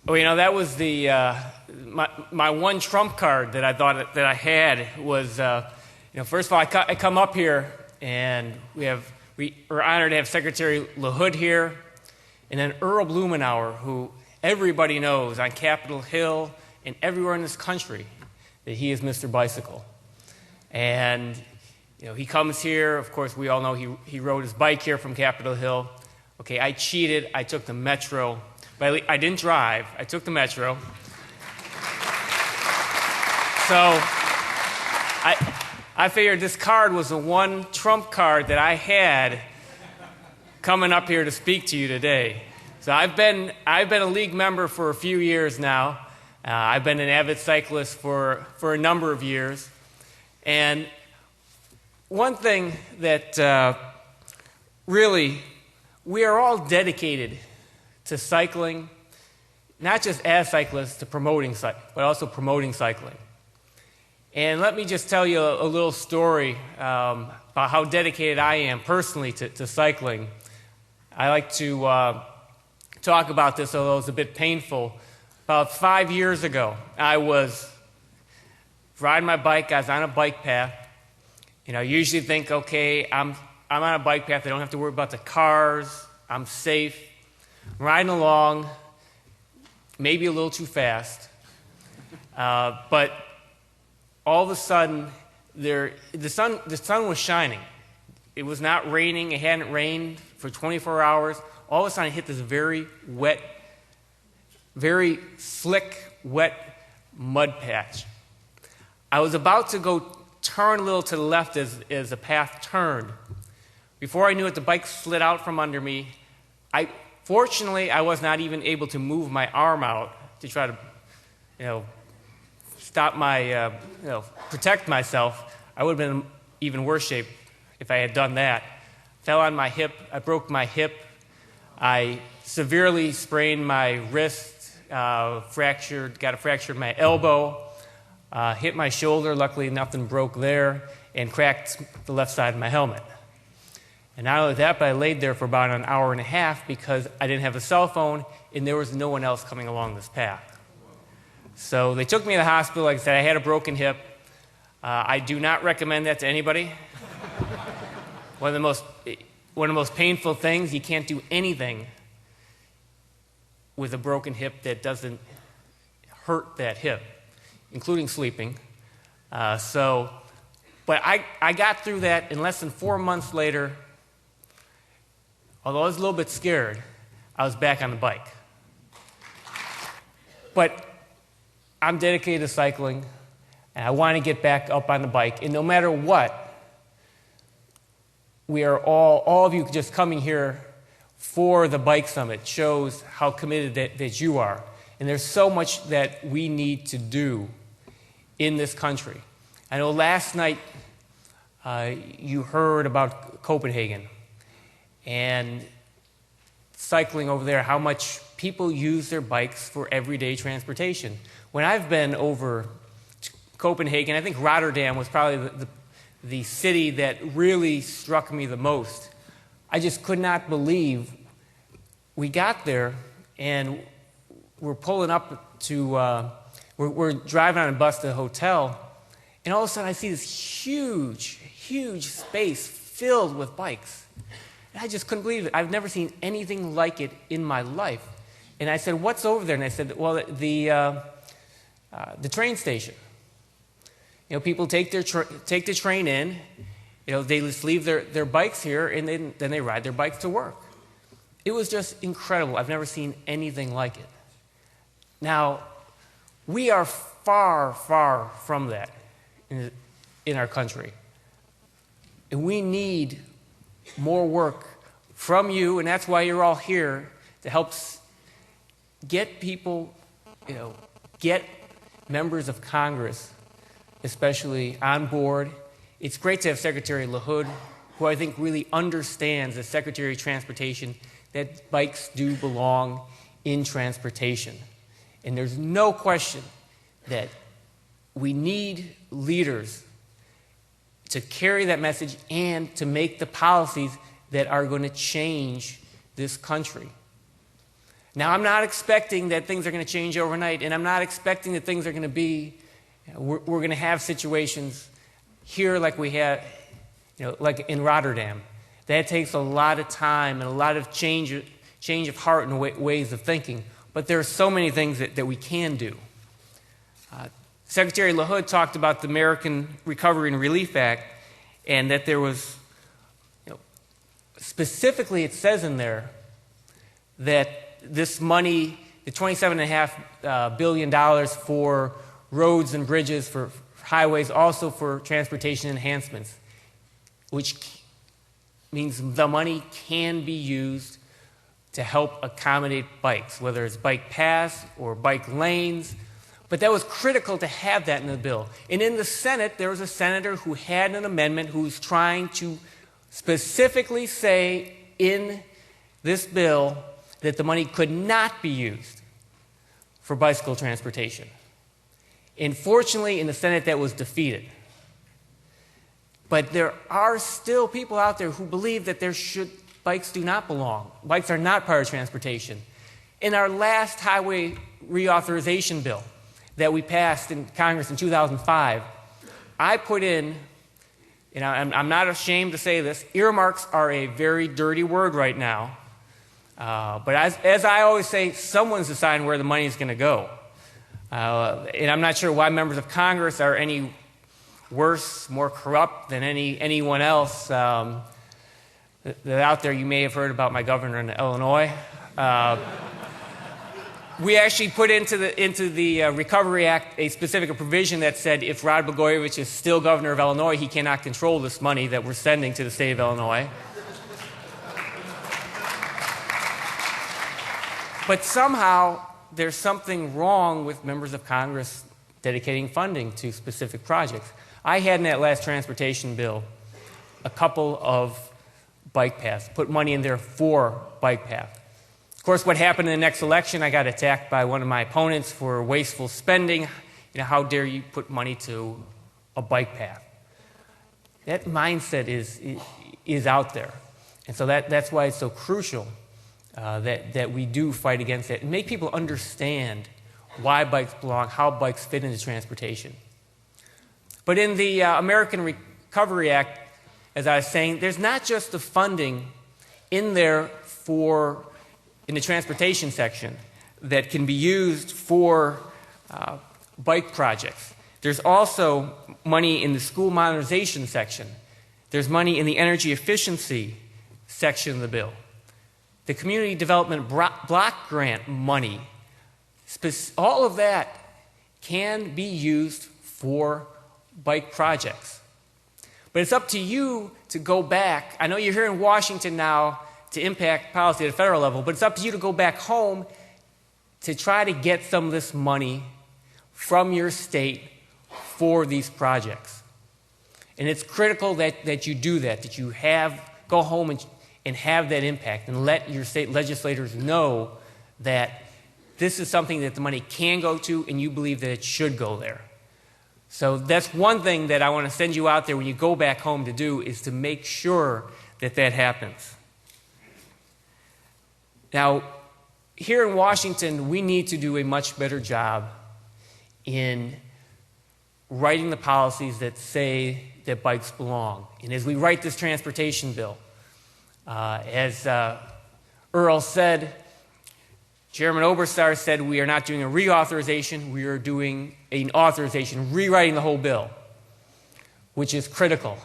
Well, that was my one trump card that I thought that I had was, first of all, I come up here and we're honored to have Secretary LaHood here, and then Earl Blumenauer, who everybody knows on Capitol Hill and everywhere in this country that he is Mr. Bicycle. And he comes here. Of course, we all know he rode his bike here from Capitol Hill. Okay, I cheated. I took the Metro. But I didn't drive. I took the Metro. So I figured this card was the one trump card that I had coming up here to speak to you today. So I've been a league member for a few years now. I've been an avid cyclist for a number of years. And one thing that really, we are all dedicated to cycling, not just as cyclists, to promoting but also promoting cycling. And let me just tell you a little story about how dedicated I am personally to cycling. I like to talk about this, although it's a bit painful. About 5 years ago, I was riding my bike. I was on a bike path. I usually think, okay, I'm on a bike path. I don't have to worry about the cars. I'm safe. I'm riding along, maybe a little too fast. But all of a sudden, the sun was shining. It was not raining. It hadn't rained for 24 hours. All of a sudden, it hit this very wet, very slick, wet mud patch. I was about to go turn a little to the left as the path turned. Before I knew it, the bike slid out from under me. Fortunately, I was not even able to move my arm out to try to, stop my, protect myself. I would have been in even worse shape if I had done that. Fell on my hip. I broke my hip. I severely sprained my wrist, got a fracture in my elbow, hit my shoulder. Luckily, nothing broke there, and cracked the left side of my helmet. And not only that, but I laid there for about an hour and a half because I didn't have a cell phone and there was no one else coming along this path. So they took me to the hospital. Like I said, I had a broken hip. I do not recommend that to anybody. One of the most painful things, you can't do anything with a broken hip that doesn't hurt that hip, including sleeping. But I got through that in less than 4 months later. Although I was a little bit scared, I was back on the bike. But I'm dedicated to cycling, and I want to get back up on the bike. And no matter what, we are all of you just coming here for the Bike Summit shows how committed that you are. And there's so much that we need to do in this country. I know last night you heard about Copenhagen and cycling over there, how much people use their bikes for everyday transportation. When I've been over to Copenhagen, I think Rotterdam was probably the city that really struck me the most. I just could not believe we got there and we're pulling up to, we're driving on a bus to the hotel, and all of a sudden I see this huge, huge space filled with bikes. And I just couldn't believe it. I've never seen anything like it in my life. And I said, what's over there? And I said, well, the train station. People take the train in. They just leave their bikes here, and then they ride their bikes to work. It was just incredible. I've never seen anything like it. Now, we are far, far from that in our country. And we need more work from you, and that's why you're all here, to help get people, get members of Congress, especially, on board. It's great to have Secretary LaHood, who I think really understands, as Secretary of Transportation, that bikes do belong in transportation. And there's no question that we need leaders to carry that message and to make the policies that are going to change this country. Now, I'm not expecting that things are going to change overnight, and I'm not expecting that things are going to be, we're going to have situations here like we had, like in Rotterdam. That takes a lot of time and a lot of change of heart and ways of thinking. But there are so many things that we can do. Secretary LaHood talked about the American Recovery and Relief Act, and that there was, specifically it says in there that this money, the $27.5 billion for roads and bridges, for highways, also for transportation enhancements, which means the money can be used to help accommodate bikes, whether it's bike paths or bike lanes. But that was critical to have that in the bill. And in the Senate, there was a senator who had an amendment who was trying to specifically say in this bill that the money could not be used for bicycle transportation. Unfortunately, in the Senate, that was defeated. But there are still people out there who believe that bikes do not belong. Bikes are not part of transportation. In our last highway reauthorization bill that we passed in Congress in 2005, I put in, I'm not ashamed to say this, earmarks are a very dirty word right now. But as I always say, someone's deciding where the money is going to go. And I'm not sure why members of Congress are any worse, more corrupt than anyone else. That out there, you may have heard about my governor in Illinois. We actually put into the Recovery Act a specific provision that said if Rod Blagojevich is still governor of Illinois, he cannot control this money that we're sending to the state of Illinois. But somehow, there's something wrong with members of Congress dedicating funding to specific projects. I had in that last transportation bill a couple of bike paths, put money in there for bike paths. Of course, what happened in the next election, I got attacked by one of my opponents for wasteful spending. How dare you put money to a bike path? That mindset is out there. And so that's why it's so crucial that we do fight against it and make people understand why bikes belong, how bikes fit into transportation. But in the American Recovery Act, as I was saying, there's not just the funding in there in the transportation section that can be used for bike projects. There's also money in the school modernization section. There's money in the energy efficiency section of the bill. The community development block grant money, all of that can be used for bike projects. But it's up to you to go back. I know you're here in Washington now to impact policy at the federal level, but it's up to you to go back home to try to get some of this money from your state for these projects. And it's critical that you do that you go home and have that impact and let your state legislators know that this is something that the money can go to and you believe that it should go there. So that's one thing that I want to send you out there when you go back home to do, is to make sure that happens. Now, here in Washington, we need to do a much better job in writing the policies that say that bikes belong. And as we write this transportation bill, as Earl said, Chairman Oberstar said, we are not doing a reauthorization, we are doing an authorization, rewriting the whole bill, which is critical.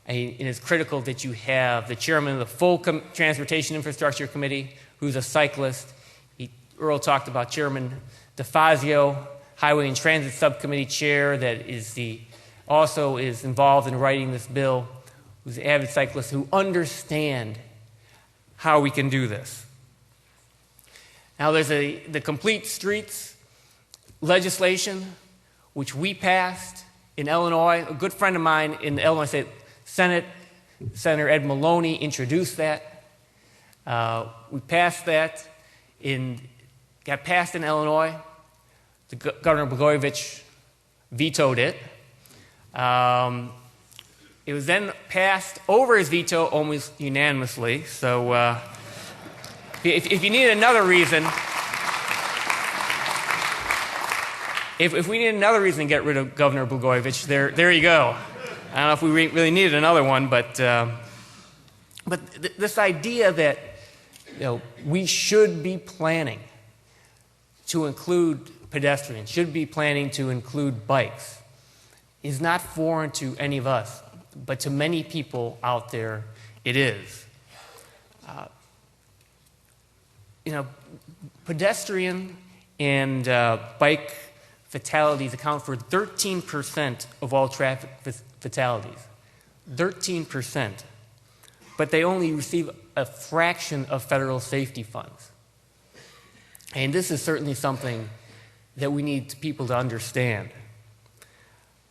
And it's critical that you have the chairman of the full Transportation Infrastructure Committee, who's a cyclist. Earl talked about Chairman DeFazio, Highway and Transit Subcommittee Chair, that also is involved in writing this bill, who's an avid cyclist, who understand how we can do this. Now, there's the Complete Streets legislation, which we passed in Illinois. A good friend of mine in the Illinois State Senate, Senator Ed Maloney, introduced that. We passed that, got passed in Illinois. Governor Blagojevich vetoed it. It was then passed over his veto almost unanimously. So if you need another reason if we need another reason to get rid of Governor Blagojevich, there you go. I don't know if we really needed another one, but this idea that we should be planning to include pedestrians, should be planning to include bikes, is not foreign to any of us, but to many people out there, it is. Pedestrian and bike fatalities account for 13% of all traffic fatalities. 13%. But they only receive a fraction of federal safety funds. And this is certainly something that we need people to understand.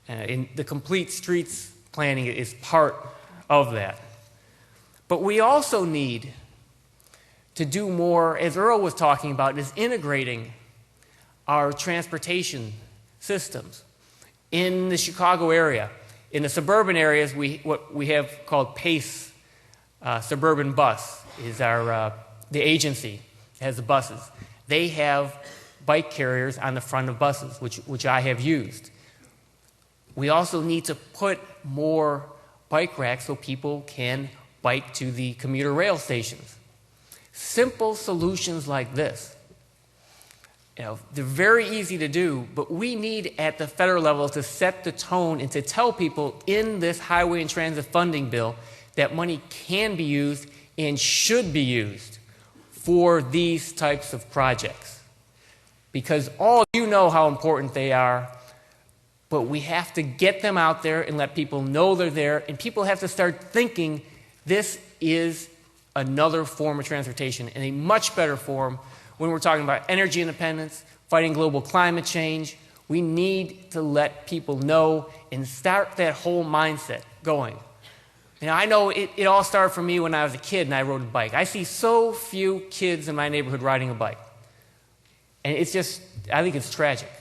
In the Complete Streets planning is part of that. But we also need to do more, as Earl was talking about, is integrating our transportation systems. In the Chicago area, in the suburban areas, what we have called PACE, Suburban Bus, is the agency that has the buses. They have bike carriers on the front of buses, which I have used. We also need to put more bike racks so people can bike to the commuter rail stations. Simple solutions like this. They're very easy to do, but we need at the federal level to set the tone and to tell people in this highway and transit funding bill that money can be used and should be used for these types of projects. Because all you know how important they are, but we have to get them out there and let people know they're there, and people have to start thinking this is another form of transportation, and a much better form when we're talking about energy independence, fighting global climate change. We need to let people know and start that whole mindset going. I know it all started for me when I was a kid and I rode a bike. I see so few kids in my neighborhood riding a bike. And it's just, I think it's tragic.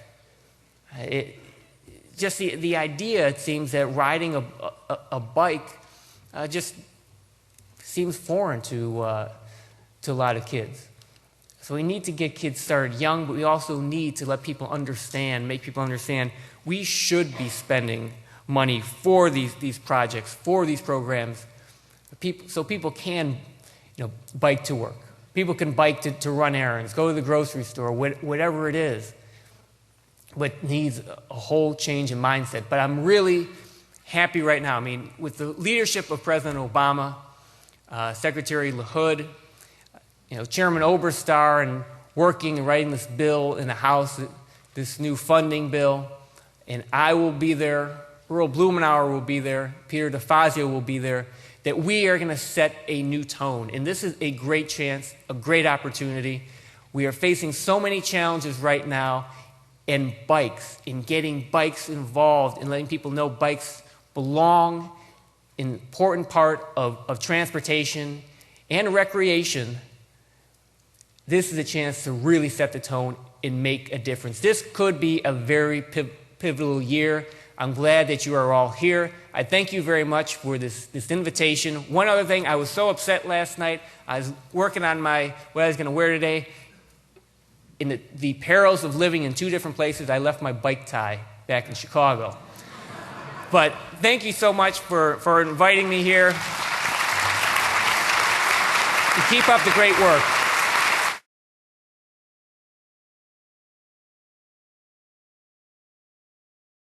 Just the idea, it seems, that riding a bike just seems foreign to a lot of kids. So we need to get kids started young, but we also need to let people understand, make people understand, we should be spending money for these projects, for these programs, so people can bike to work. People can bike to run errands, go to the grocery store, whatever it is. But needs a whole change in mindset. But I'm really happy right now. With the leadership of President Obama, Secretary LaHood, Chairman Oberstar, and working and writing this bill in the House, this new funding bill, and I will be there, Earl Blumenauer will be there, Peter DeFazio will be there, that we are going to set a new tone. And this is a great chance, a great opportunity. We are facing so many challenges right now, and bikes, in getting bikes involved and letting people know bikes belong, an important part of transportation and recreation. This is a chance to really set the tone and make a difference. This could be a very pivotal year. I'm glad that you are all here. I thank you very much for this invitation. One other thing, I was so upset last night. I was working on what I was going to wear today. In the perils of living in two different places, I left my bike tie back in Chicago. But thank you so much for inviting me here. Keep up the great work.